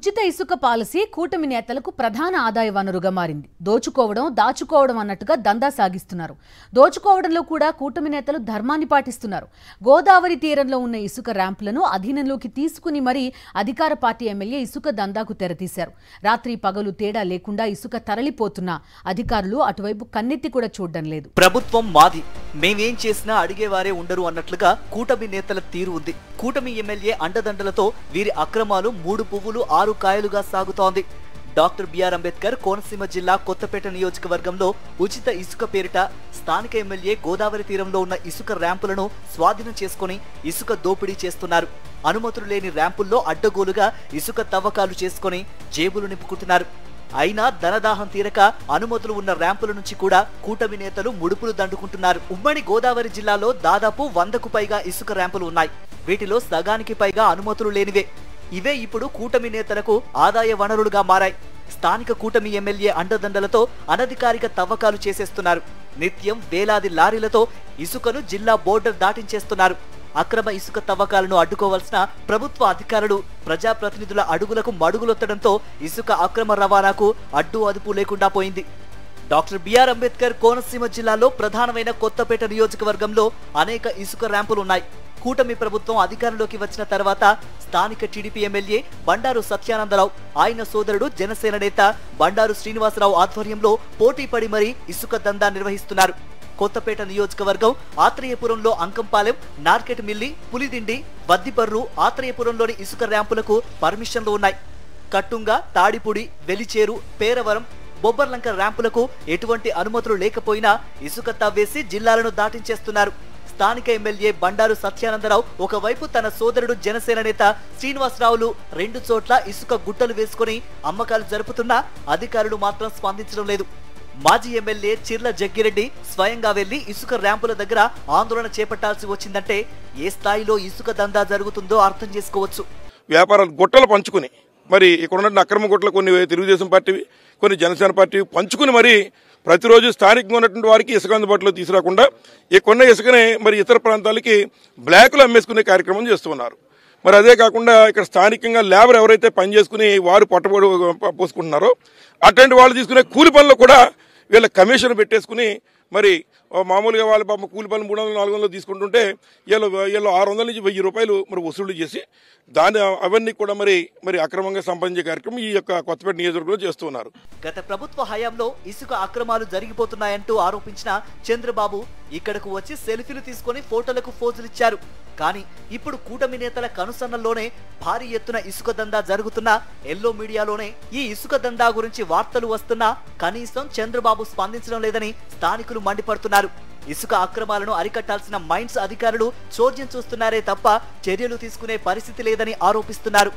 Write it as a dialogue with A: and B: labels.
A: ఉచిత ఇసుక పాలసీ కూటమి నేతలకు ప్రధాన ఆదాయ వనరుగా మారింది. దోచుకోవడం దాచుకోవడం అన్నట్టుగా దందా సాగిస్తున్నారు. దోచుకోవడంలో కూడా కూటమి నేతలు ధర్మాన్ని పాటిస్తున్నారు. గోదావరి తీరంలో ఉన్న ఇసుక ర్యాంపులను అధీనంలోకి తీసుకుని మరీ అధికార పార్టీ ఎమ్మెల్యే ఇసుక దందాకు తెరతీశారు. రాత్రి పగలు తేడా లేకుండా ఇసుక తరలిపోతున్నా అధికారులు అటువైపు కన్నెత్తి కూడా చూడడం లేదు.
B: ప్రభుత్వం మాది, మేమేం చేసినా అడిగేవారే ఉండరు అన్నట్లుగా కూటమి నేతల తీరు ఉంది. కూటమి ఎమ్మెల్యే అండదండలతో వీరి అక్రమాలు 3 పువ్వులు 6 కాయలుగా సాగుతోంది. డాక్టర్ బిఆర్ అంబేద్కర్ కోనసీమ జిల్లా కొత్తపేట నియోజకవర్గంలో ఉచిత ఇసుక పేరిట స్థానిక ఎమ్మెల్యే గోదావరి తీరంలో ఉన్న ఇసుక ర్యాంపులను స్వాధీనం చేసుకుని ఇసుక దోపిడీ చేస్తున్నారు. అనుమతులు లేని ర్యాంపుల్లో అడ్డగోలుగా ఇసుక తవ్వకాలు చేసుకుని జేబులు నింపుకుంటున్నారు. అయినా ధనదాహం తీరక అనుమతులు ఉన్న ర్యాంపుల నుంచి కూడా కూటమి నేతలు ముడుపులు దండుకుంటున్నారు. ఉమ్మడి గోదావరి జిల్లాలో దాదాపు 100కు పైగా ఇసుక ర్యాంపులు ఉన్నాయి. వీటిలో సగానికి పైగా అనుమతులు లేనివే. ఇవే ఇప్పుడు కూటమి నేతలకు ఆదాయ వనరులుగా మారాయి. స్థానిక కూటమి ఎమ్మెల్యే అండదండలతో అనధికారిక తవ్వకాలు చేసేస్తున్నారు. నిత్యం వేలాది లారీలతో ఇసుకను జిల్లా బోర్డర్ దాటించేస్తున్నారు. అక్రమ ఇసుక తవ్వకాలను అడ్డుకోవాల్సిన ప్రభుత్వ అధికారులు ప్రజాప్రతినిధుల అడుగులకు మడుగులొత్తడంతో ఇసుక అక్రమ రవాణాకు అడ్డు అదుపు లేకుండా పోయింది. డాక్టర్ బిఆర్ అంబేద్కర్ కోనసీమ జిల్లాలో ప్రధానమైన కొత్తపేట నియోజకవర్గంలో అనేక ఇసుక ర్యాంపులున్నాయి. కూటమి ప్రభుత్వం అధికారంలోకి వచ్చిన తర్వాత స్థానిక టీడీపీ ఎమ్మెల్యే బండారు సత్యానందరావు, ఆయన సోదరుడు జనసేన నేత బండారు శ్రీనివాసరావు ఆధ్వర్యంలో పోటీపడి మరీ ఇసుక దందా నిర్వహిస్తున్నారు. కొత్తపేట నియోజకవర్గం ఆత్రేయపురంలో అంకంపాలెం, నార్కెట్ మిల్లి, పులిదిండి, వద్దిపర్రు, ఆత్రేయపురంలోని ఇసుక ర్యాంపులకు పర్మిషన్లు ఉన్నాయి. కట్టుంగ, తాడిపుడి, వెలిచేరు, పేరవరం, బొబ్బర్లంక ర్యాంపులకు ఎటువంటి అనుమతులు లేకపోయినా ఇసుక తవ్వేసి జిల్లాలను దాటించేస్తున్నారు. స్థానిక ఎమ్మెల్యే బండారు సత్యానందరావు ఒకవైపు తన సోదరుడు జనసేన నేత శ్రీనివాసరావులు 2 చోట్ల ఇసుక గుట్టలు వేసుకుని అమ్మకాలు జరుపుతున్నా అధికారులు మాత్రం స్పందించడం లేదు. మాజీ ఎమ్మెల్యే చిర్ల జగ్గిరెడ్డి స్వయంగా వెళ్లి ఇసుక ర్యాంపుల దగ్గర ఆందోళన చేపట్టాల్సి వచ్చిందంటే ఏ స్థాయిలో ఇసుక దందా జరుగుతుందో అర్థం చేసుకోవచ్చు.
C: వ్యాపారాలు గుట్టలు పంచుకుని మరి ఇక్కడ ఉన్న అక్రమ గుట్టలు కొన్ని తెలుగుదేశం పార్టీవి, కొన్ని జనసేన పార్టీవి పంచుకుని మరి ప్రతిరోజు స్థానికంగా ఉన్నటువంటి వారికి ఇసుక అందుబాటులో తీసుకురాకుండా ఈ కొన్న ఇసుకనే మరి ఇతర ప్రాంతాలకి బ్లాకులు అమ్మేసుకునే కార్యక్రమం చేస్తున్నారు. మరి అదే కాకుండా ఇక్కడ స్థానికంగా లేబర్ ఎవరైతే పని చేసుకుని వారు పట్టుబడి పోసుకుంటున్నారో అటువంటి వాళ్ళు తీసుకునే కూలి పనులు కూడా వీళ్ళ కమిషన్ పెట్టేసుకుని మరి మామూలుగా వాళ్ళ పాప కూలి పనులు 300, 400 తీసుకుంటుంటే వీళ్ళు 600 నుంచి 1000 రూపాయలు మరి వసూలు చేసి అవన్నీ కూడా మరి అక్రమంగా సంపాదించే కార్యక్రమం ఈ యొక్క కొత్తపేట నియోజకవర్గంలో చేస్తున్నారు.
B: గత ప్రభుత్వ హయాంలో ఇసుక అక్రమాలు జరిగిపోతున్నాయంటూ ఆరోపించిన చంద్రబాబు ఇక్కడకు వచ్చి సెల్ఫీలు తీసుకుని ఫోటోలకు ఫోజులిచ్చారు. కానీ ఇప్పుడు కూటమి నేతల కనుసన్నల్లోనే భారీ ఎత్తున ఇసుక దందా జరుగుతున్నా ఎల్లో మీడియాలోనే ఈ ఇసుక దందా గురించి వార్తలు వస్తున్నా కనీసం చంద్రబాబు స్పందించడం లేదని స్థానికులు మండిపడుతున్నారు. ఇసుక అక్రమాలను అరికట్టాల్సిన మైన్స్ అధికారులు చోద్యం చూస్తున్నారే తప్ప చర్యలు తీసుకునే పరిస్థితి లేదని ఆరోపిస్తున్నారు.